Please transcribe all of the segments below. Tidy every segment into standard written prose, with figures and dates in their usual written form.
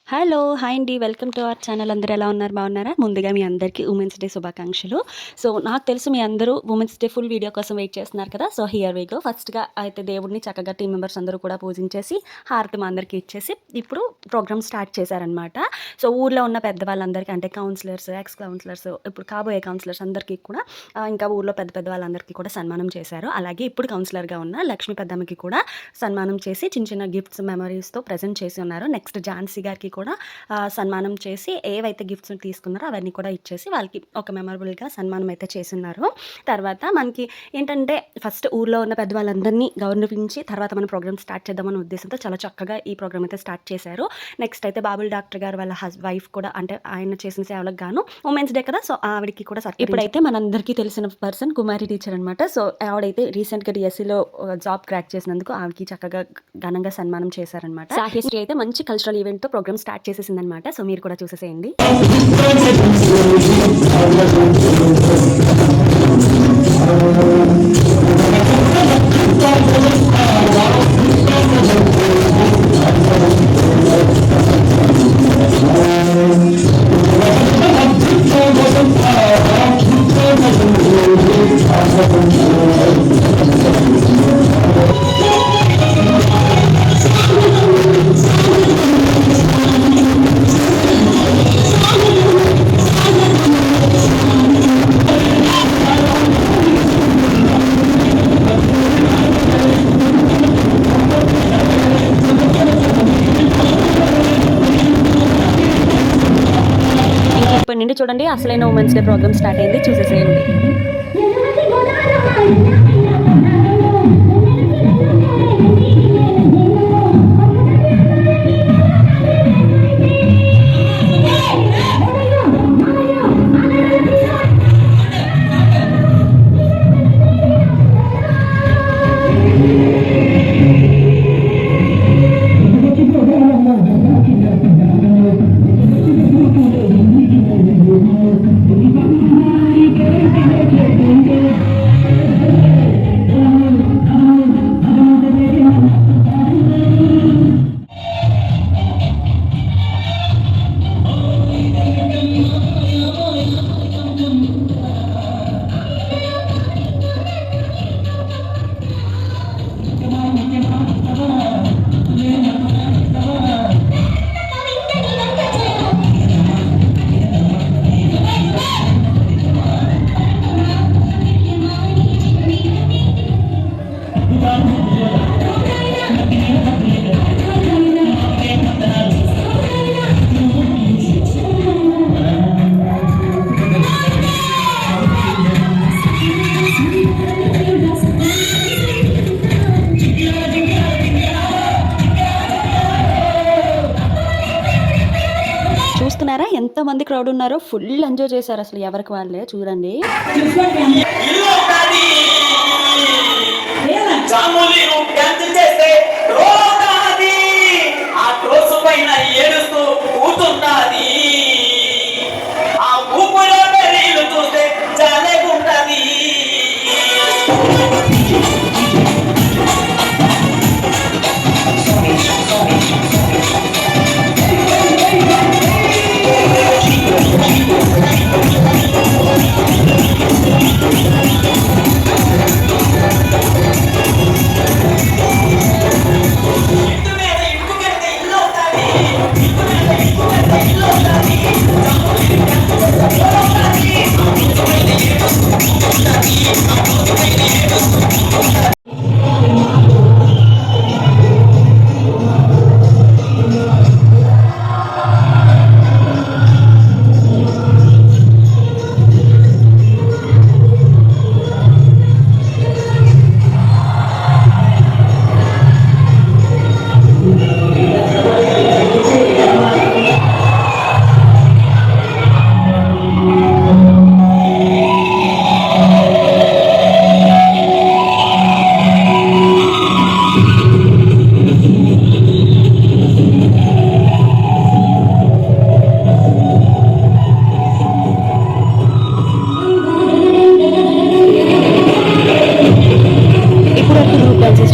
Hello! Hi అండి. Welcome to our channel. అందరూ ఎలా ఉన్నారు? బాగున్నారా? ముందుగా మీ అందరికీ ఉమెన్స్ డే శుభాకాంక్షలు. సో, నాకు తెలుసు మీ అందరూ ఉమెన్స్ డే ఫుల్ వీడియో కోసం వెయిట్ చేస్తున్నారు కదా! So, here we go. ఫస్ట్‌గా అయితే దేవుడిని చక్కగా టీమ్ మెంబర్స్ అందరూ కూడా పూజించేసి, హారతి మా అందరికీ ఇచ్చేసి, ఇప్పుడు ప్రోగ్రామ్ స్టార్ట్ చేశారనమాట. సో, ఊర్లో ఉన్న పెద్దవాళ్ళందరికీ అంటే కౌన్సిలర్స్, ఎక్స్ కౌన్సిలర్స్, ఇప్పుడు కాబోయే కౌన్సిలర్స్ అందరికీ కూడా ఇంకా ఊర్లో పెద్ద పెద్ద వాళ్ళందరికీ కూడా సన్మానం చేశారు. అలాగే ఇప్పుడు కౌన్సిలర్‌గా ఉన్న లక్ష్మీ పెద్దమ్మకి కూడా సన్మానం చేసి చిన్న చిన్న గిఫ్ట్స్, మెమరీస్‌తో ప్రెజెంట్ చేసి ఉన్నారు. నెక్స్ట్ ఝాన్సీ గారికి కూడా సన్మానం చేసి ఏవైతే గిఫ్ట్స్ తీసుకున్నారో అవన్నీ కూడా ఇచ్చేసి వాళ్ళకి ఒక మెమరబుల్‌గా సన్మానం అయితే చేసున్నారు. తర్వాత మనకి ఏంటంటే ఫస్ట్ ఊర్లో ఉన్న పెద్దవాళ్ళందరినీ గౌరవించి తర్వాత మనం ప్రోగ్రామ్ స్టార్ట్ చేద్దామన్న ఉద్దేశంతో చాలా చక్కగా ఈ ప్రోగ్రామ్ అయితే స్టార్ట్ చేశారు. నెక్స్ట్ అయితే బాబుల్ డాక్టర్ గారు వాళ్ళ వైఫ్ కూడా అంటే ఆయన చేసిన సేవలకు గాను ఉమెన్స్ డే కదా! సో, ఆవిడకి కూడా ఇప్పుడైతే మనందరికీ తెలిసిన పర్సన్ కుమారి టీచర్ అనమాట. సో, ఆవిడైతే రీసెంట్‌గా డీఎస్సీలో జాబ్ క్రాక్ చేసినందుకు ఆవిడకి చక్కగా ఘనంగా సన్మానం చేశారనమాట. సాహిశ్రీ అయితే మంచి కల్చరల్ ఈవెంట్‌తో ప్రోగ్రామ్ స్టార్ట్ చేసేసిందనమాట. సో, మీరు కూడా చూసేసేయండి. ఇప్పటి నుండి చూడండి అసలైన ఉమెన్స్ డే ప్రోగ్రామ్ స్టార్ట్ అయింది. చూసేసేయండి. చూస్తున్నారా ఎంతమంది క్రౌడ్ ఉన్నారో? ఫుల్ ఎంజాయ్ చేశారు అసలు ఎవరికి వాళ్ళే. చూడండి.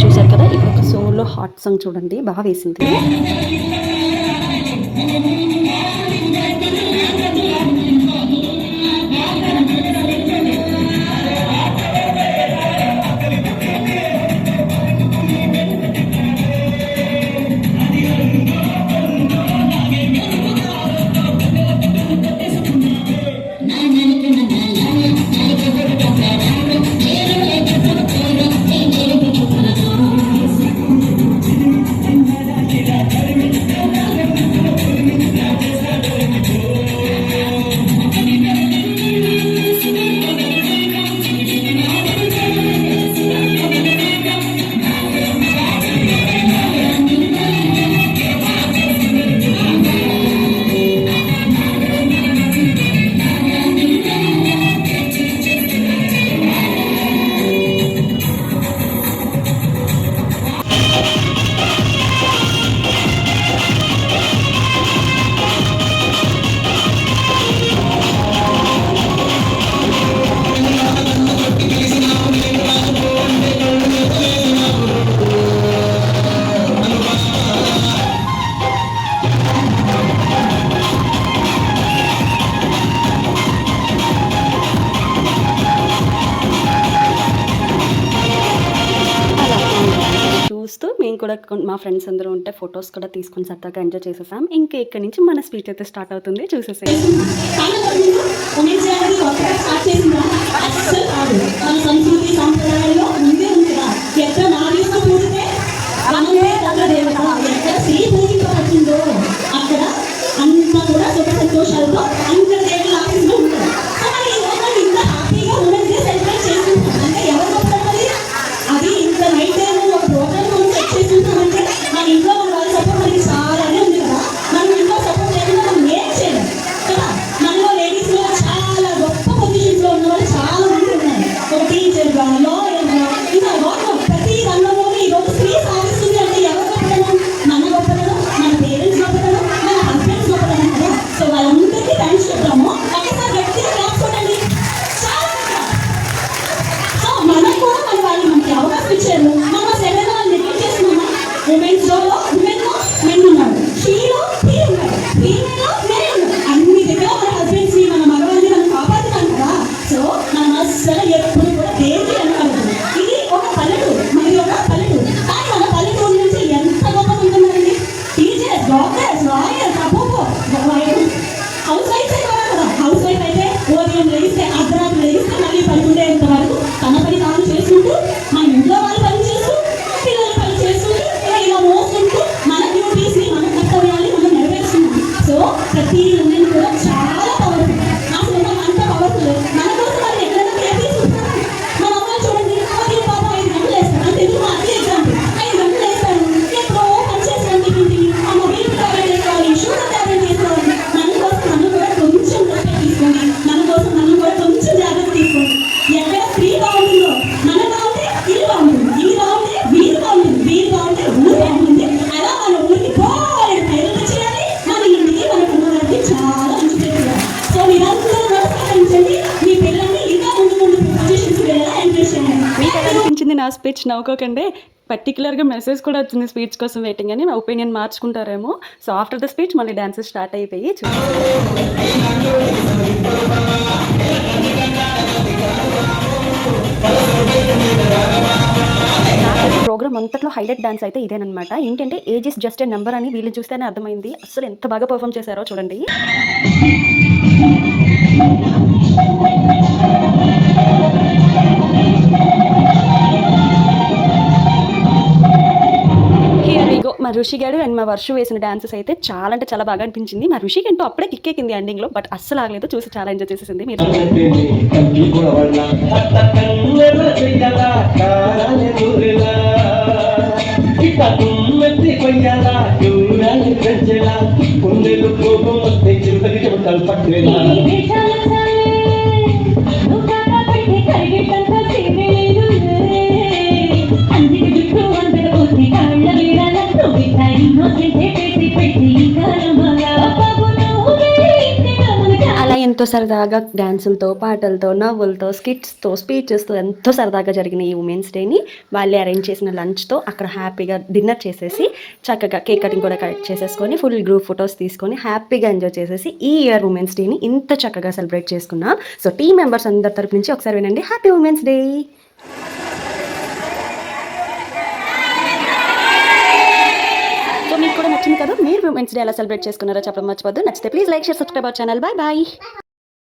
చూసారు కదా, ఇప్పుడు ఒక సోలో హాట్ సాంగ్ చూడండి, బాగా వేసింది. కూడా మా ఫ్రెండ్స్ అందరూ ఉంటే ఫొటోస్ కూడా తీసుకొని సరదాగా ఎంజాయ్ చేసేసాం. ఇంకా ఇక్కడ నుంచి మన స్పీచ్ అయితే స్టార్ట్ అవుతుంది, చూసేసేయండి. అక్కడ అంతా కూడా సుఖ సంతోషాలతో అందరి దేవుళ్ళు ఆఫీస్లో ఉంటారు. ఇంత హ్యాపీగా ఉన్నది సెలబ్రేట్ చేసుకుంటాం అంటే ఎవరు గొప్పది? అది ఇంత నైట్ టైం ఒక ప్రోగ్రామ్ మనం సెట్ చేసుకుంటామంటే మన ఇంట్లో మన వాళ్ళ సపోర్ట్ మనకి చాలానే ఉంది కదా. మనం ఇంట్లో సపోర్ట్ లేకుండా మనం ఏం చేయలేం కదా. మనలో లేడీస్లో చాలా గొప్ప పొజిషన్స్లో ఉన్న వాళ్ళు చాలా మంది ఉన్నారు. ఒక టీచర్గా, లాయర్గా, ఇంకా ప్రతి రంగంలోనూ ఈరోజు స్త్రీ సాధిస్తుంది అంటే ఎవరు గొప్పతనం? మన గొప్పతనం, మన పేరెంట్స్ గొప్పతనం, మన హస్బెండ్స్ గొప్పతనం కదా. సో వాళ్ళందరికీ థ్యాంక్స్ చెప్తాము. ఒకసారి గట్టిగా క్లాప్స్ కొట్టండి. చాలా సో మనకు కూడా మన వాళ్ళు మనకి అవకాశం ఇచ్చారు. మనం సెవెన్ వాళ్ళు నెగ్లెక్ట్ చేస్తున్నామా? ఉమెన్స్ డోలో ఉమెన్లో మెన్ ఉన్నారు, షీలో హీ ఉన్నారు, ఫీమేల్లో మెన్ ఉన్నారు. అన్ని దగ్గర మన హస్బెండ్స్ని మన మగవాళ్ళని మనం కాపాడుతున్నాం కదా. సో మనం అస్సలు ఎప్పుడు కూడా దేనికి వెనకాడదు. ఇది ఒక పల్లెటూరు, మనది ఒక పల్లెటూరు. కానీ మన పల్లెటూరు నుంచి ఎంత గొప్పగా ఉంటున్నారండి. Teachers, doctors, lawyers, house wife కదా. హౌస్ వైఫ్ అయితే ఉదయం లేస్తే అర్ధరాత్రి లేస్తే మళ్ళీ పడుకునేంత వరకు తన పని తాను చేసుకుంటూ, మన ఇంట్లో వాళ్ళు పని చేస్తూ, పిల్లలు పని చేసుకుంటూ, ఇలా మోసుకుంటూ మన డ్యూటీస్ని, మన కర్తవ్యాన్ని మనం నెరవేరుస్తున్నాం. సో ప్రతి ఉమెన్ కూడా చాలా పవర్ఫుల్. అసలు మనం అంత పవర్ఫుల్. మన కోసం వాళ్ళు ఎక్కడైనా కేర్ తీసుకుంటున్నాం. మన అమ్మాయి చూడండి, ఉదయం పాప 5 గంటలు వేస్తారు. అంతే ఎందుకు అదే ఎగ్జాంపుల్. 5 గంటలు వేస్తారు, ఎప్పుడో పని చేస్తాను టిఫిన్ అమ్మ వీళ్ళు టాబ్లెట్ వేసుకోవాలి, షుగర్ టాబ్లెట్ వేసుకోవాలి. మన కోసం మనం కూడా కొంచెం రెస్పెక్ట్ తీసుకోండి. మన కోసం మనం కూడా కొంచెం జాగ్రత్త తీసుకోండి. ఎక్కడ స్త్రీ బాగుంటుందో మన బాగుంటే ఇల్లు బాగుంటుంది, ఇల్లు బాగుంటే వీరు బాగుంటుంది, వీరు బాగుంటే ఊరు బాగుంటుంది. అలా మన ఊరికి బాగా పేరు చేయాలి, మన ఇంటికి మన కుటుంబానికి చాలా మంచి పేరు. సో మీరందరూ కూడా సహకరించండి. మీ పిల్లల్ని ఇంకా ముందు ముందు పొజిషన్స్ వెళ్ళేలా ఎంకరేజ్ చేయండి. మీకు ఎలా అనిపించింది నా స్పీచ్? నవ్వుకోకండి. పర్టికులర్గా మెసేజ్ కూడా వచ్చింది స్పీచ్ కోసం వెయిటింగ్ అని. నా ఒపీనియన్ మార్చుకుంటారేమో. సో ఆఫ్టర్ ద స్పీచ్ మళ్ళీ డాన్సెస్ స్టార్ట్ అయిపోయి ప్రోగ్రామ్ అంతట్లో హైలైట్ డాన్స్ అయితే ఇదేనమాట. ఏంటంటే age is just a number అని వీళ్ళు చూస్తేనే అర్థమైంది. అసలు ఎంత బాగా పర్ఫామ్ చేశారో చూడండి. మా ఋషి గారు అండ్ మా వర్షు వేసిన డాన్సెస్ అయితే చాలా అంటే చాలా బాగా అనిపించింది. మా ఋషికి ఏంటో అప్పుడే కిక్కెక్కింది ఎండింగ్లో, బట్ అస్సలు ఆగలేదు. చూసి చాలా ఎంజాయ్ చేసేసింది. మీరు అలా ఎంతో సరదాగా డాన్సులతో, పాటలతో, నవ్వులతో, స్కిట్స్తో, స్పీచెస్తో ఎంతో సరదాగా జరిగిన ఈ ఉమెన్స్ డేని వాళ్ళే అరేంజ్ చేసిన లంచ్తో అక్కడ హ్యాపీగా డిన్నర్ చేసేసి చక్కగా కేక్ కటింగ్ కూడా కట్ చేసేసుకొని ఫుల్ గ్రూప్ ఫొటోస్ తీసుకొని హ్యాపీగా ఎంజాయ్ చేసేసి ఈ ఇయర్ ఉమెన్స్ డేని ఇంత చక్కగా సెలబ్రేట్ చేసుకున్నాం. సో టీమ్ మెంబర్స్ అందరి తరపు నుంచి ఒకసారి వినండి, హ్యాపీ ఉమెన్స్ డే. సో మీకు కూడా నచ్చింది కదా? మీరు ఉమెన్స్ డే ఎలా సెలబ్రేట్ చేసుకున్నారో చెప్పడం మర్చిపోద్దు. నచ్చితే please like, share, subscribe our channel. Bye bye.